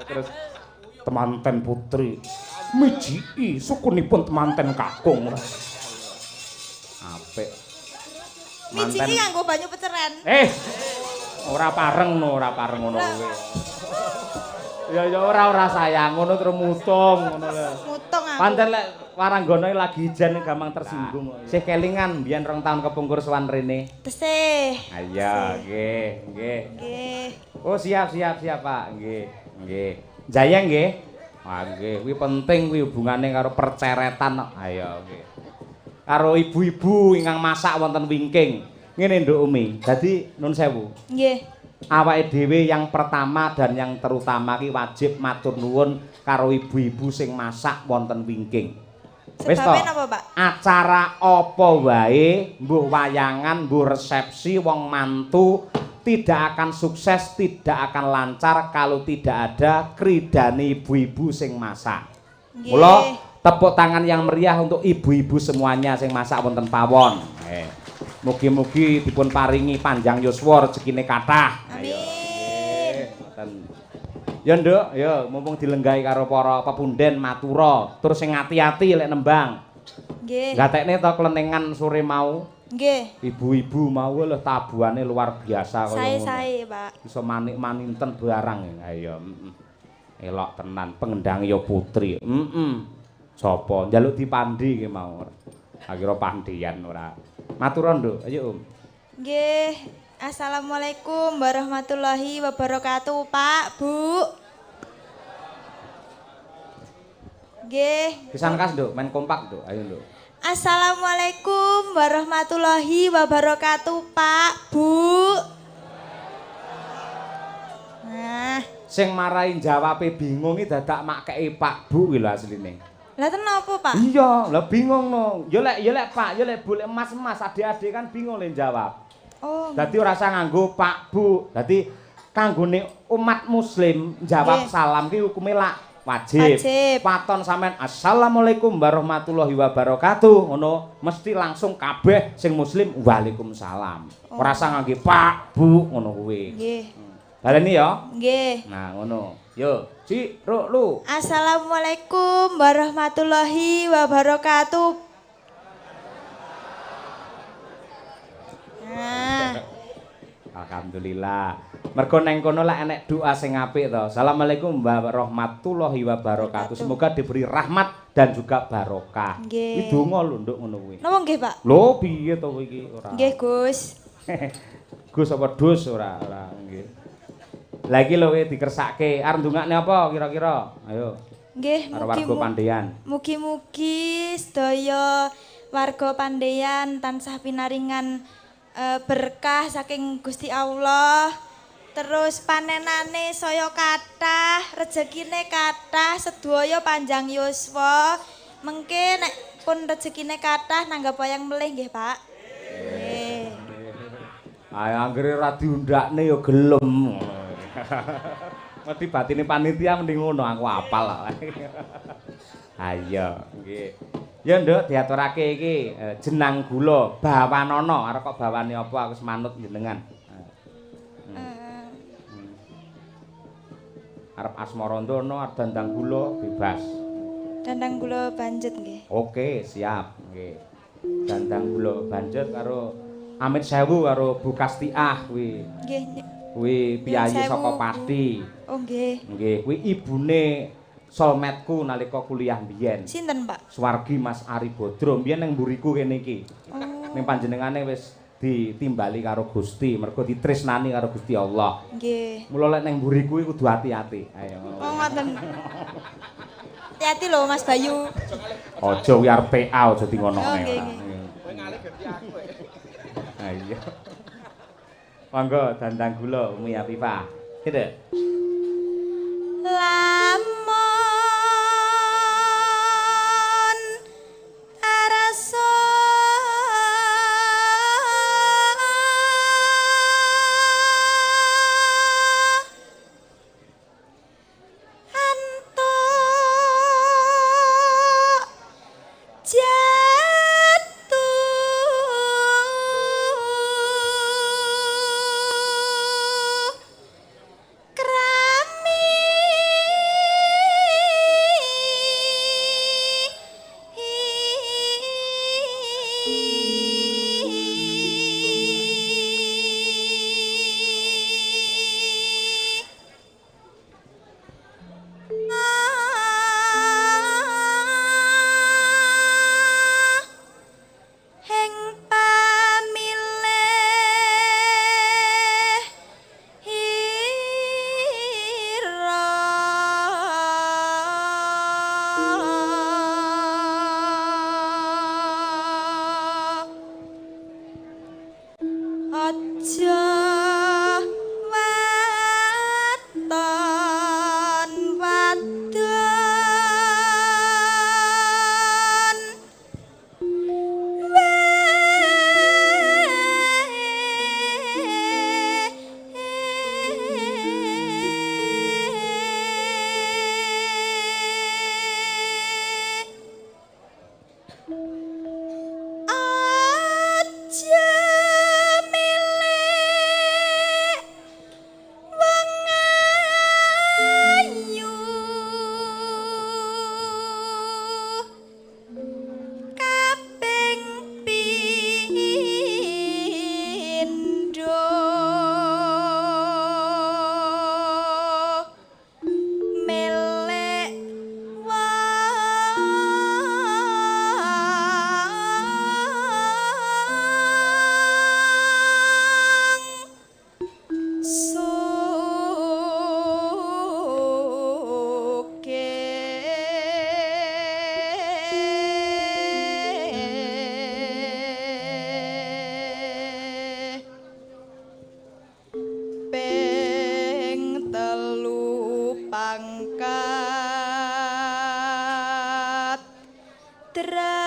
Terus temanten putri mijiki sukunipun temanten kakung. Apik. Mijiki nganggo banyu peceren. Ora pareng ngono kuwi. Ya ora sayang ngono terus mutung ngono lho. Mutung aku. Pancen lek waranggana lagi ijen gampang tersinggung. Sih kelingan biyen 2 tahun kepungkur sowan rene. Tesih. Ayo, nggih. Nggih. Oh, siap Pak. Nggih. Jayeng nggih. Wah, nggih, kuwi penting kuwi hubungane karo perceretan. Ayo, nggih. Karo ibu-ibu ingkang masak wonten wingking. Ngene Nduk Umi. Dadi nun sewu. Nggih. Awake dhewe yang pertama dan yang terutama ki wajib matur nuwun karo ibu-ibu sing masak wonten wingking. Wis to? Acara apa wae, mbuh wayangan, mbuh resepsi wong mantu tidak akan sukses, tidak akan lancar kalau tidak ada kridane ibu-ibu sing masak. Mula tepuk tangan yang meriah untuk ibu-ibu semuanya sing masak wonten pawon. Mugi-mugi dipun paringi panjang yuswa rezekine kathah. Amin. Ya Nduk, ya mumpung dilenggahi karo para pepunden matura, terus sing ati-ati lek nembang. Nggih. Gatekne to klenengan sore mau. Nggih. Ibu-ibu mau lho tabuhane luar biasa kaya ngono. Sae, Pak. Iso manik-maninten barang. Ayo, elok tenan pengendang ya putri. Sapa njaluk dipandhi ki mau. Akira pandhian ora. Matur Nduk, ayo Om. Nggih. Assalamualaikum warahmatullahi wabarakatuh, Pak, Bu. Nggih. Pisan kas Nduk, main kompak Nduk. Ayo Nduk. Assalamualaikum warahmatullahi wabarakatuh, Pak, Bu. Nah, Sing marahi jawabe bingung iki dadak makkei Pak Bu kuwi lho asline. lah napa, Pak? Iya, lah bingung no. Ya lek Pak, ya lek Bu lek Mas, adik-adik kan bingung le jawab. Oh. Dadi ora usah nganggo Pak Bu. Dadi kanggone umat muslim jawab salam ki hukume lak wajib. Paton sampean assalamualaikum warahmatullahi wabarakatuh ngono mesti langsung kabeh sing muslim waalaikumsalam. Ora usah ngangge Pak Bu ngono kuwi. Nggih. Baleni ya? Nggih. Nah, ngono. Yo, Ci, Ru, Lu. Assalamualaikum warahmatullahi wabarakatuh. Nah. Alhamdulillah. Mergo neng kono lek enek doa sing apik to. Assalamualaikum warahmatullahi wabarakatuh. Semoga diberi rahmat dan juga barokah. Iki donga lho Nduk ngono kuwi. Napa nggih, Pak? Lho, piye to iki ora? Nggih, Gus. Gus apa dus ora nggih. Lagi lho dikersake. Arep ndongakne apa kira-kira? Ayo. Nggih, mugi-mugi sedaya warga Pandaian tansah pinaringan berkah saking Gusti Allah. Terus panenane saya kathah, rezekine kathah, sedaya panjang yuswa. Mengke nek pun rezekine kathah nanggap wayang melih nggih, Pak. Nggih. Ayo anggere ora diundakne ya gelem. Mesti batine panitia mending ngono aku apal. Ayo, nggih. Ya Nduk diaturake iki jenang gula Bawanana. Arep kok bawane apa aku semanut jenengan. Arep asmarandana dandang gula bebas. Dandang gula banjet nggih. Oke, siap, nggih. Dandang gula banjet karo Amit Sewu karo Bu Kastiah kuwi. Nggih. Kuwi piyayi saka Pati. Oh nggih. Nggih, kuwi ibune solmetku nalika kuliah mbiyen. Sinten, Pak? Suwargi Mas Ari Bodro. Mbiyen ning mburiku kene iki. Ning panjenengane wis ditimbali karo Gusti, mergo ditresnani karo Gusti Allah. Nggih. Mula lek ning mburiku kuwi kudu ati-ati. Ayo. Oh, ngoten. Hati-hati lho Mas Bayu. Aja kuwi arep PA aja dingonokne. Oh, nggih, nggih. Kowe ngalih ganti aku. Ayo. Monggo dandang gula Umi Afifah. Gitu. Lamun arasa antuk jatuh pangkat derajat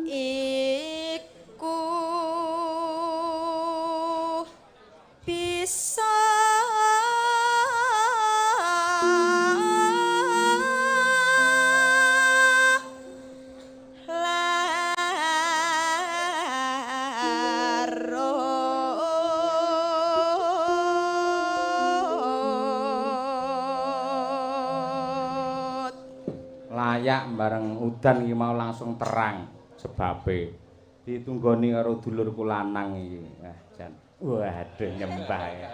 iku bisa layak bareng udan iki mau langsung terang sebabe ditunggoni karo dulurku lanang iki. Jan. Waduh nyembah ya.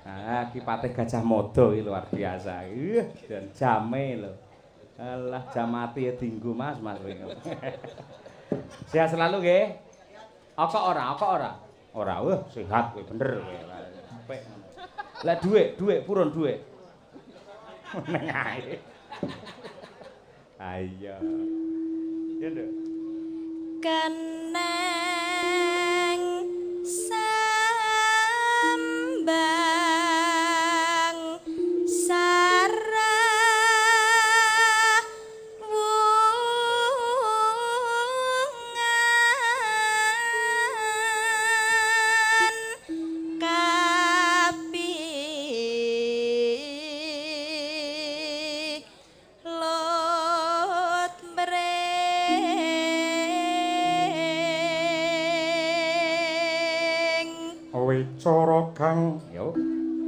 Ah, Ki Patih Gajah Mada iki luar biasa. Dan jame lho. Alah jam mati ya dinggo Mas kowe. Sehat selalu nggih. Apa ora? Ora. Wah, sehat kowe bener kowe. Apik. Lah dhuwit purun dhuwit. Neng ae. Ayo. Ya nduk. Keneng sambang sarah wungan kapi lot Wicara kang yo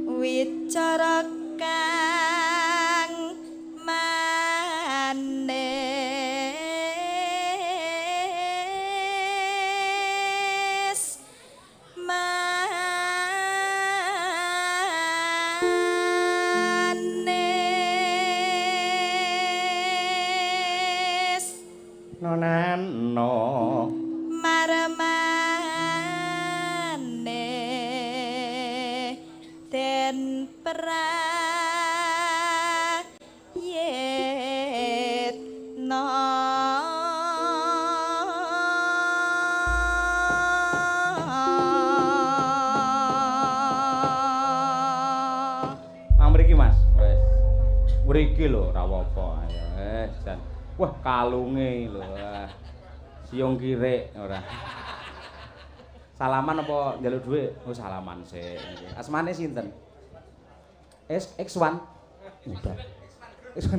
wicara kang manis nonano marmane den prayitna mriki Mas wis mriki lho ora apa-apa ayo jan wah kalunge lho siung kirik ora salaman apa njaluk dhuwit oh salaman sik asmane sinten X1 udah X1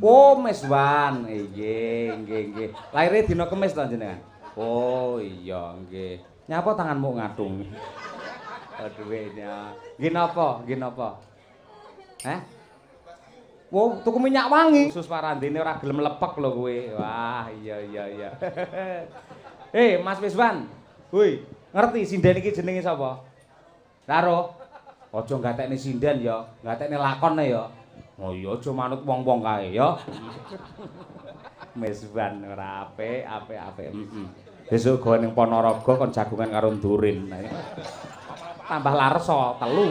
oh Meswan nggih lahirnya dina Kemis to jenengan oh iya nggih nyapa tanganmu ngadung dhuwitnya nggih napa heh wow, tuku minyak wangi. Khusus parandene ora gelem lepek lho kowe. Wah, iya. Mas Wiswan. Hoi, ngerti sinden iki jenenge sapa? Karo. Aja gatekne sinden ya, gatekne lakone ya. Oh iya aja manut wong-wong kae ya. Wiswan ora apik. Besok go ning Ponorogo kon jagungan karo Durin. Tambah larso telu.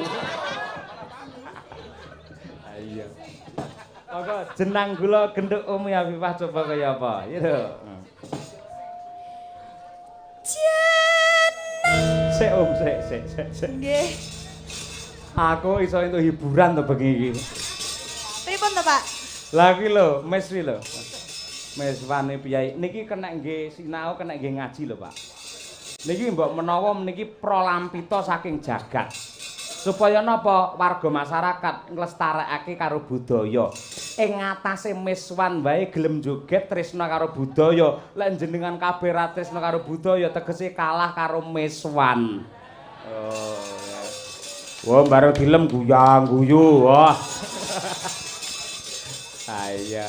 Iya. Monggo jenang gula genduk Umi Afifah coba kaya apa? Ya lho. jeneng Sik nggih Aku iso entuk hiburan to bengi iki. pripun to Pak Lah iki lho, Mes iki lho. Mes Wane Piyai niki kena nggih sinau kena nggih ngaji lho, Pak. Niki mbok menawa niki pralampita saking jagat. Supaya napa warga masyarakat nglestarekake karo budaya. Ing ngatasé miswan wae gelem joget tresna karo budaya. Lek jenengan kabeh ra tresna karo budaya tegese kalah karo miswan. Oh. Wah, bareng dilem guyang-guyu. Wah. Saya.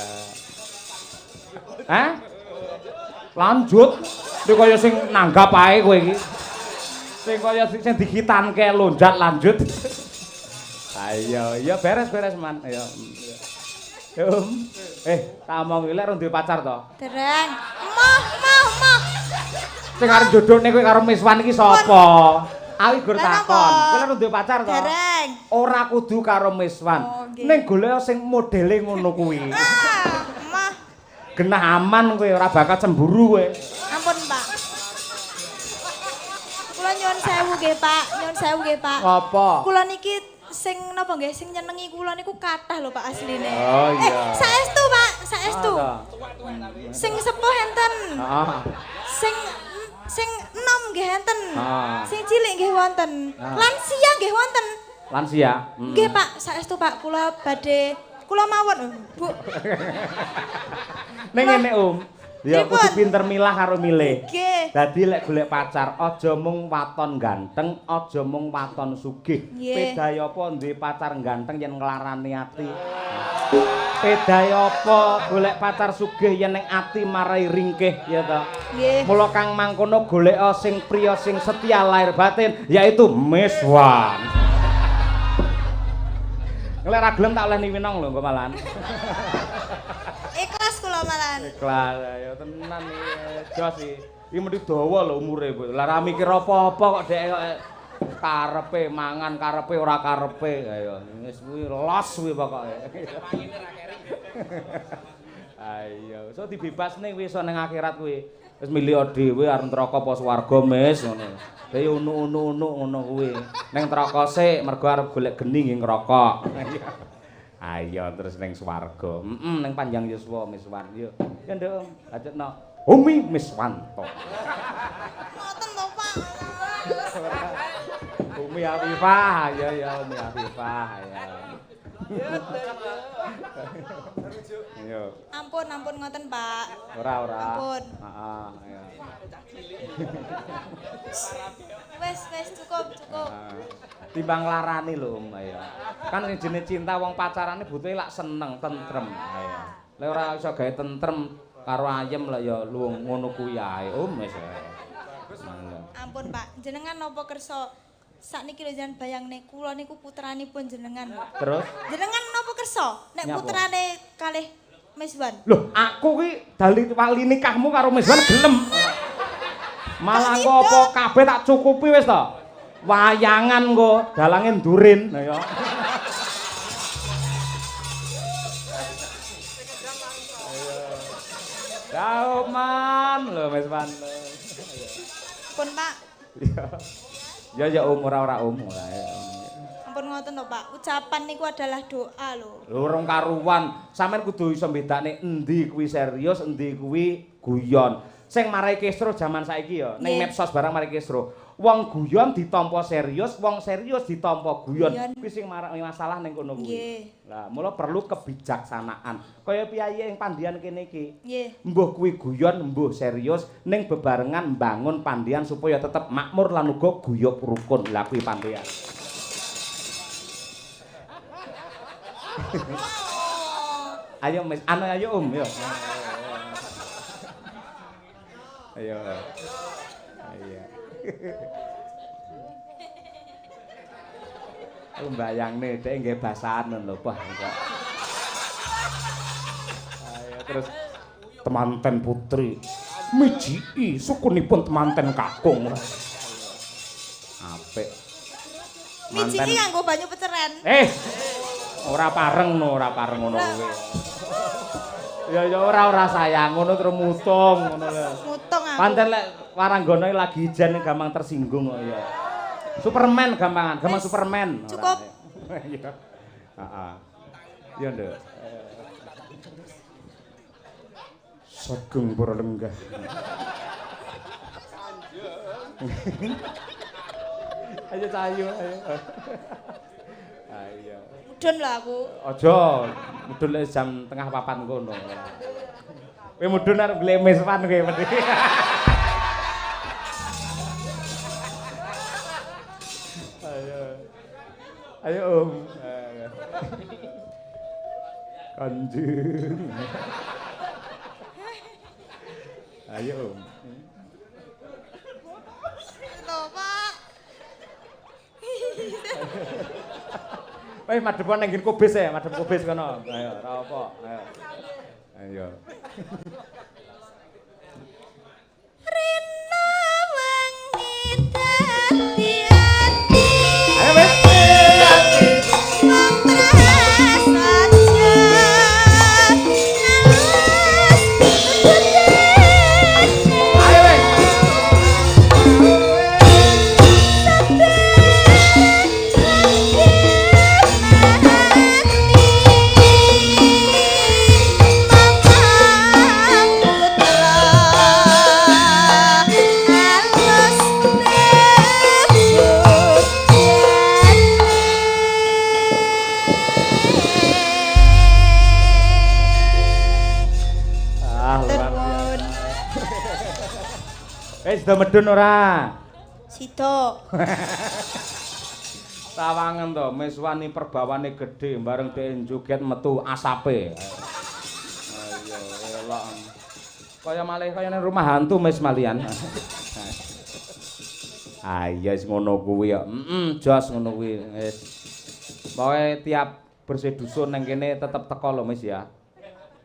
Hah? Lanjut. Iki kaya sing nanggap ae kowe iki. Sing kaya sing digitanke lonjat lanjut. Ayo, ya beres-beres man. Ayo. Tak omong iki lek ora duwe pacar to? Dereng. Moh. Sing arep jodhone kowe karo Miswan iki sapa? Awi gur takon. Kowe lek duwe pacar to? Dereng. Ora kudu karo Miswan. Ning golek sing modele ngono kuwi. Mah. Genah aman kowe ora bakal cemburu kowe. Ampun, Pak. Kula nyuwun sewu nggih, Pak. Nyuwun sewu nggih, Pak. Apa? Kula niki sing napa nggih sing nyenengi kula niku kathah lho Pak asline. Oh iya. Saestu, Pak, saestu. Sing sepuh enten. Heeh. Sing enom nggih enten. Ah. Sing cilik nggih wonten. Lansia nggih wonten. Lansia. Nggih, Pak, saestu Pak, kula mawon, Bu. Ning ngene, ya kudu pinter milah karo milih. Nggih. Dadi lek golek pacar aja mung waton ganteng, aja mung waton sugih. Pedaya apa duwe pacar ganteng yen nglarani ati. Pedaya apa golek pacar sugih yen ning ati marai ringkih ya ta. Nggih. Mula kang mangkono golek sing priya sing setia lahir batin yaitu Miswan. Lek ra gelem tak oleh niwinong lho engko malahan. Ikhlas kula malahan. Ikhlas ya tenan iki jos iki. Iki mesti dawa lho umure kowe. Lah ra mikir apa-apa kok dhek karepe mangan karepe ora karepe. Ayo wis kuwi los kuwi pokoke. Ayo, so dibebasne kuwi iso ning akhirat kuwi. Wis milih dhewe arep neraka apa swarga, Mis, ngono. Dhewe unu-unu ngono kuwi. Ning neraka sik mergo arep golek geni nggih ngerokok. Ayo terus ning swarga. Ning panjang yuswa Miswan. Yo. Ya Nduk, lanjutno. Umi Miswanto. Ngoten to, Pak. Umi Afifah, ya Umi Afifah, ya. Yo. Ampun ngoten, Pak. Ora. Ampun. Heeh, ya. Wes cukup. Timbang larani lho, ayo. Kan sing jenenge cinta wong pacarane butuhe lak seneng, tentrem, ayo. Lek ora iso gawe tentrem karo ayem lah ya luwung ngono kuwi ae, wis. Ampun, Pak. Jenengan napa kersa sakniki lho jenengan bayangne kula niku putranipun jenengan. Terus? Jenengan napa kersa nek putrane kalih Miswan? Loh, aku ki dali wali nikahmu karo Miswan gelem. Malah kok apa kabeh tak cukupi wis to. Wayangan kok dalange ndurin ya. Jauh man lho Miswan. Pun, Pak. Ya ora ora. Ampun ngoten to, Pak. Ucapan niku adalah doa lho. Lho rong karuan, sampean kudu iso mbedakne endi kuwi serius, endi kuwi guyon. Sing marai kesro jaman saiki ya, ning medsos barang marai kesro. Wong guyon ditampa serius, wong serius ditampa guyon. Kuwi sing masalah ning kono kuwi. Lah, mula perlu kebijaksanaan. Kaya piyayi ing pandian kene iki. Nggih. Mbuh kuwi guyon, mbuh serius ning bebarengan mbangun pandian supaya tetep makmur lan uga guyub rukun. Lah kuwi pandian. Ayo Mas, ayo yo. Ayo. Mbayangne dhek nggih basahan lho, Pak. Ayo terus temanten putri mijiki sukunipun temanten kakung. Apik. Mijiki nganggo banyu peceren. Ora pareng ngono kuwi. Ya ora sayang ngono terus mutung ngono lho. Mutung aku. Pancen lek waranggana lagi ijen gampang tersinggung kok ya. Superman gampang Superman. Cukup. Iya. Heeh. Ya Nduk. Sugeng para lenggah. Ayo cahayu ayo. Ayo. Mudun lho aku. Aja mudun lek jam tengah papan kono. Kowe mudun arep glemes pan kowe mesti. Ayo Om. Kanjeng. Ayo Om. Loh, Pak. Wis madhepan nang nggon kubis ya, madhep kubis kono. Ayo, ora apa. Ayo. Rina wengi dadi Sida medun ora? Sida. Tawangen to, miswani perbawane gedhe bareng dhek joget metu asape. Ayo elok. Kaya malih kaya nang rumah hantu mes malian. Ayo wis ngono kuwi ya. Jos ngono kuwi. Wis. Pokoke tiap bersih dusun nang kene tetep teko lho Mas ya.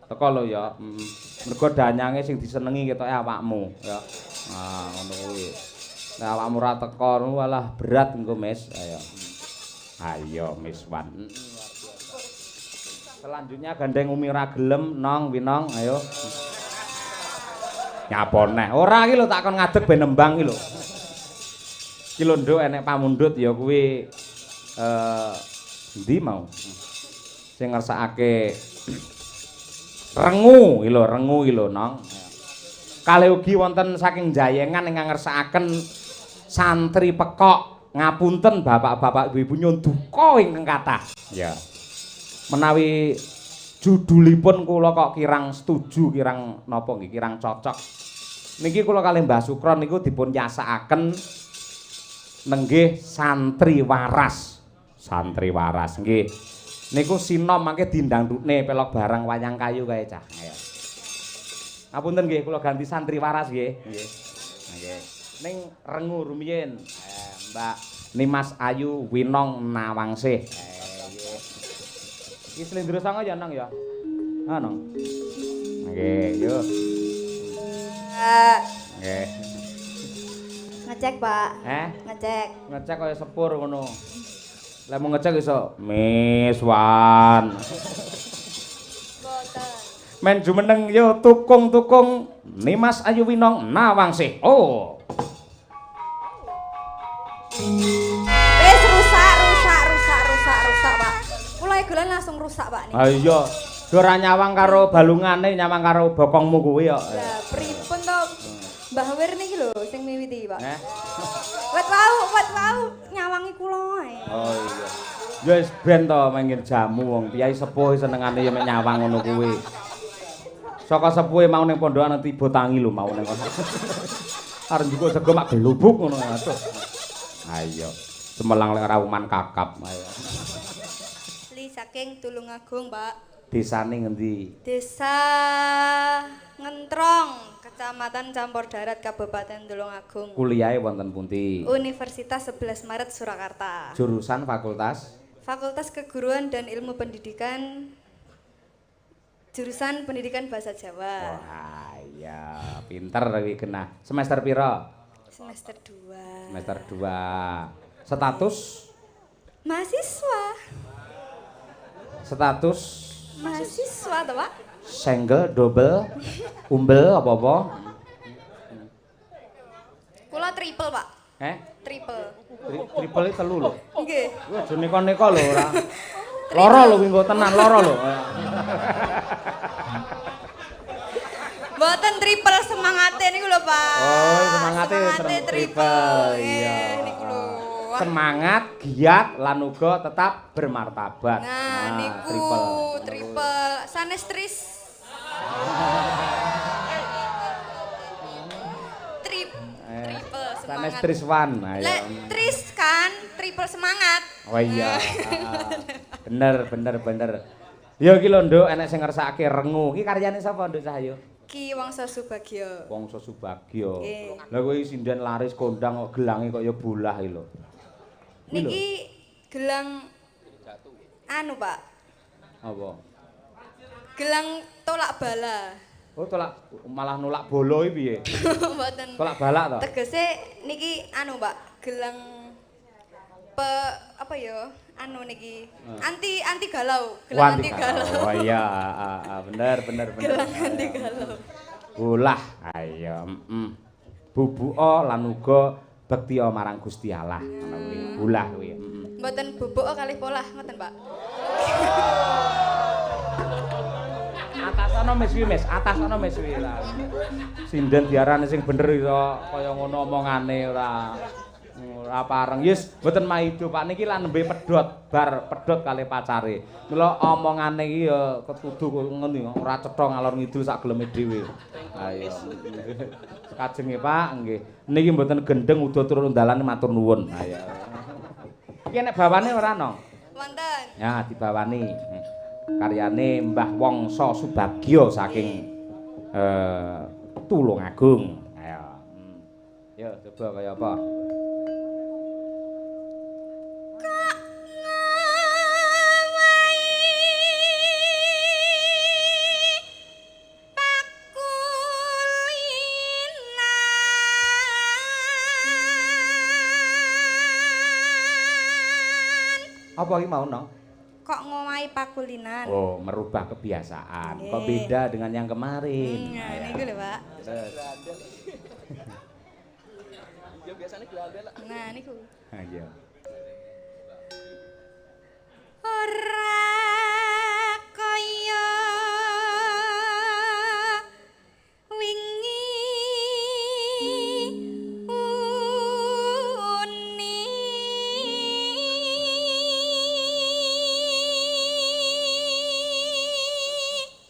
Teko lho ya. Mergo danyange sing disenengi ketoke awakmu ya. Nah, ngono kuwi. Nek awakmu ora teko walah berat engko Mas. Ayo. Ayo Miswan. Selanjutnya gandeng Umi ora gelem nong winong ayo. Nyapa neh. Ora iki lho tak kon ngadeg ben nembang iki lho. Iki lho nduk enek pamundhut ya kuwi endi mau? Sing ngersakake rengu iki lho nong. Kalih ugi wonten saking Jayengan ingkang ngersakaken santri pekok ngapunten bapak-bapak ibu-ibu nyun duka ingkang kathah. Ya. Menawi judulipun kula kok kirang setuju, kirang napa nggih, kirang cocok. Niki kula kalih Mbah Sukron niku dipun yasakaken nenggih santri waras. Santri waras nggih. Niku sinom mangke dindangdukne pelok barang wayang kayu kae cah. Ngapunten nggih kula ganti santri waras nggih. Nggih. Nggih. Ning rengu rumiyin. Mbak Nimas Ayu Winong Nawangsih. Nggih. Iki slendro sanga ya nang ya. Ha nang. Nggih, yo. Nggih. Ngecek, Pak. Ngecek. Ngecek kaya sepur ngono. Lah mau ngecek iso Miswan. Boten. Men jumeneng yo tukung-tukung Nimas Ayu Winong Nawangsih. Oh. Wis rusak, Pak. Kula gelan langsung rusak, Pak. Ah iya. Ora nyawang karo balungane, nyawang karo bokongmu kuwi kok. Lah pripun to? Mbah Wir niki lho sing miwiti, Pak. Wet wau nyawangi kula ae. Oh iya. Ya wis ben to mengin jamu wong Kyai sepuh senengane ya mek nyawang ngono kuwi. Saka sepuhe mau ning pondokan tiba tangi lho mau ning kono. Arep njupuk sego mak gelubuk ngono aduh. Ayo. Semelang lek ora uman kakap ayo. Li saking Tulungagung, Pak. Desane ngendi? Desa Ngentrong, Kecamatan Campur Darat, Kabupaten Tulungagung. Kuliahe wonten pundi? Universitas 11 Maret Surakarta. Jurusan fakultas? Fakultas Keguruan dan Ilmu Pendidikan. Jurusan Pendidikan Bahasa Jawa. Wah, iya, pinter iki genah. Semester pira? Semester 2. Semester 2. Status? Mahasiswa. Status? Mahasiswa toh, Pak? Single, double, umbel apa-apa? Kula triple, Pak. Triple. Triple iki telu lho. Nggih. Wah, aja neko-neko lho ora. Loro lho kuwi tenan, loro lho. Mboten triple semangate niku lho, Pak. Oh, semangate triple. Iya. Niku lho. Semangat, giat lan uga tetap bermartabat. Nah, niku triple. Sanes tris. Triple semangat. Sanes triswan. Ayo. Lek tris kan triple semangat. Oh iya. Bener. Ya iki lho, Nduk, enek sing ngersakake rengu. Iki karyane sapa, Nduk Cahyo? Ki Wangsa Subagyo. Wangsa Subagyo. Lah kowe sinden laris kondang kok gelange kok ya bolah iki lho. Niki gelang anu, Pak. Apa? Gelang tolak bala. Oh, tolak malah nolak bola iki piye? Mboten. Tolak balak to? Tegese niki anu, Pak. Gelang apa ya? Anu niki anti galau, gelang anti galau. Oh iya, bener. Gelang anti galau. Ulah, ayo, bubuka lan uga bekti marang Gusti Allah, ngono kuwi. Ulah kuwi. Mboten bubuk kalih polah, ngoten, Pak. Atas ana mes kuwi lah. Sinden diarani sing bener iso kaya ngono omongane ora ora pareng. Yes, mboten maido Pak niki lan nembe pedhot, bar pedhot kali pacare. Mula omongane iki ya kudu ngene ora cetha ngalor ngidul sak geleme dhewe. Ayo. Kajenge Pak, nggih. Niki mboten gendeng udo turun dalan matur nuwun. Ayo. Iki nek bawane ora no? Wonten. Ya dibawani. Karyane Mbah Wangsa Subagya saking Tulungagung. Ayo. Yo coba kaya apa? Apa iki mau no? Kok ngomahi pakulinan? Oh, merubah kebiasaan. Kok beda dengan yang kemarin? Nah, niku lho, Pak. Ya biasanya geladel. Nah, niku. Ha iya. Ora kaya wingi uni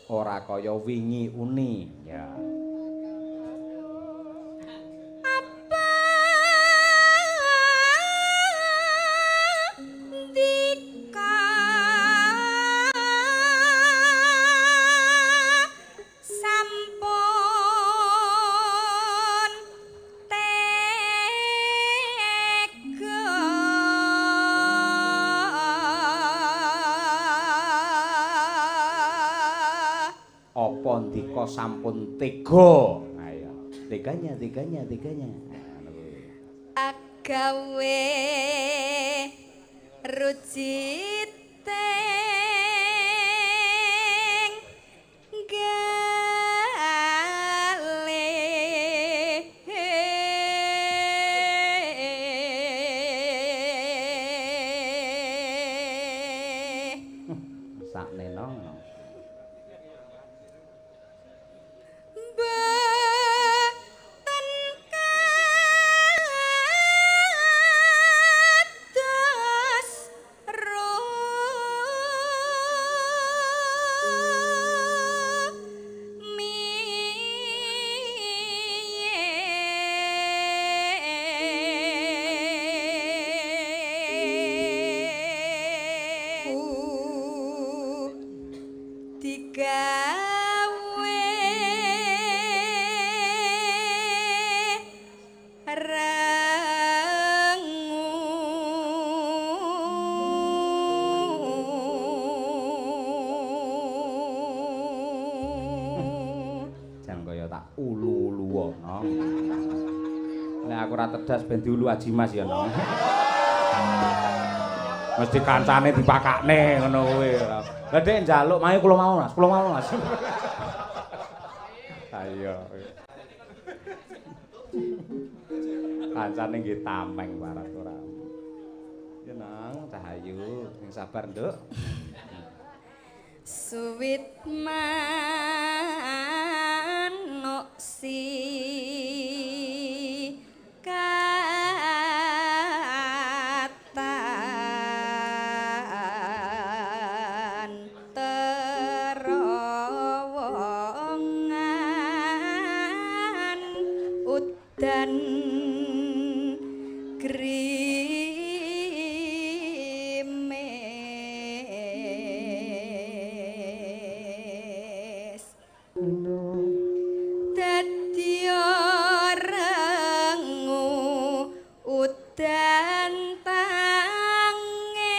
Ora kaya wingi uni ya. Apa ndika sampun tega. Ayo. Teganya. agawe rujiting sakne nong. Tedas ben diulu Aji Mas ya no. Mesti kancane dipakakne ngono kuwi. Lah Dek njaluk mae kula mau Mas. Ayo. Kancane nggih tameng waras ora. Ya nang Cahayu sing sabar Nduk. Suwit manuk si katan terowongan udan grimes dadi rengu udan tangis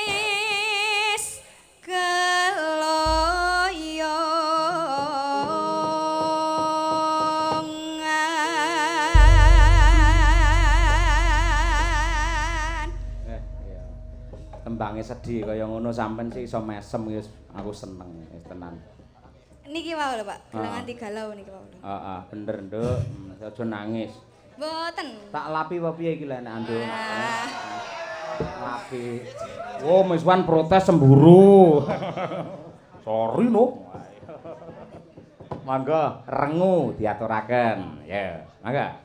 keloyongan. Iya. Tembange sedih kaya ngono sampean sih iso mesem wis aku seneng wis tenan. Niki mau lho Pak, gelang anti galau niki mau lho. Heeh, bener Nduk. Aja nangis. Mboten. Tak lapi apa piye iki lek nek Anduk? Lapi. Oh, miswan protes semburu. Sorry no. Mangga rengu diaturaken. Ya, mangga.